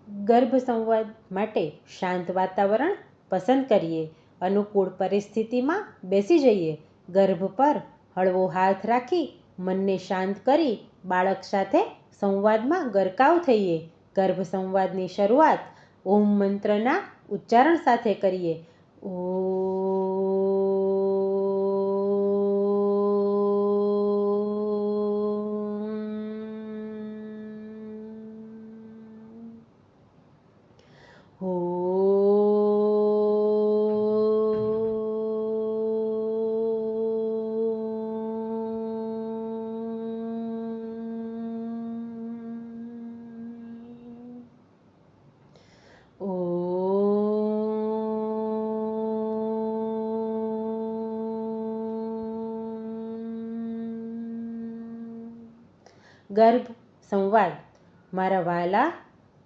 ગર્ભ સંવાદ માટે શાંત વાતાવરણ પસંદ કરીએ. અનુકૂળ પરિસ્થિતિમાં બેસી જઈએ. ગર્ભ પર હળવો હાથ રાખી મનને શાંત કરી બાળક સાથે સંવાદમાં ગરકાવ થઈએ. ગર્ભ સંવાદની શરૂઆત ઓમ મંત્રના ઉચ્ચારણ સાથે કરીએ. ગર્ભ સંવાદ. મારા વાલા,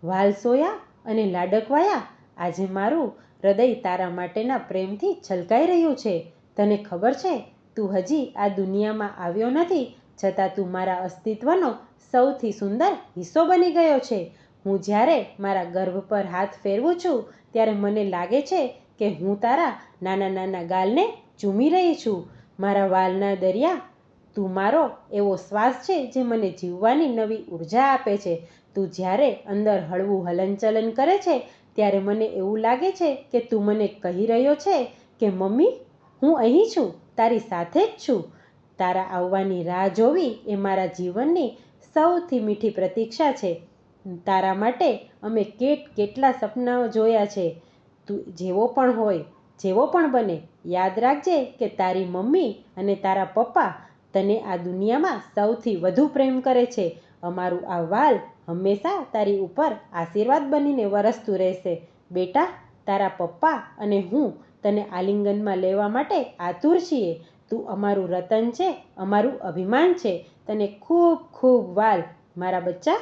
વાલસોયા અને લાડકવાયા, આજે મારું હૃદય તારા માટેના પ્રેમથી છલકાઈ રહ્યું છે. તને ખબર છે, તું હજી આ દુનિયામાં આવ્યો નથી, છતાં તું મારા અસ્તિત્વનો સૌથી સુંદર હિસ્સો બની ગયો છે. હું જ્યારે મારા ગર્ભ પર હાથ ફેરવું છું, ત્યારે મને લાગે છે કે હું તારા નાના નાના ગાલને ચૂમી રહી છું. મારા વાલના દરિયા, તું મારો એવો શ્વાસ છે જે મને જીવવાની નવી ઉર્જા આપે છે. તું જ્યારે અંદર હળવું હલનચલન કરે છે, ત્યારે મને એવું લાગે છે કે તું મને કહી રહ્યો છે કે મમ્મી, હું અહીં છું, તારી સાથે જ છું. તારા આવવાની રાહ જોવી એ મારા જીવનની સૌથી મીઠી પ્રતીક્ષા છે. તારા માટે અમે કેટલા સપનાઓ જોયા છે. તું જેવો પણ હોય, જેવો પણ બને, યાદ રાખજે કે તારી મમ્મી અને તારા પપ્પા તને આ દુનિયામાં સૌથી વધુ પ્રેમ કરે છે. અમારું આ વાલ હંમેશા તારી ઉપર આશીર્વાદ બનીને વરસતું રહેશે. બેટા, તારા પપ્પા અને હું તને આલિંગનમાં લેવા માટે આતુર છીએ. તું અમારું રતન છે, અમારું અભિમાન છે. તને ખૂબ ખૂબ વાલ, મારા બચ્ચા.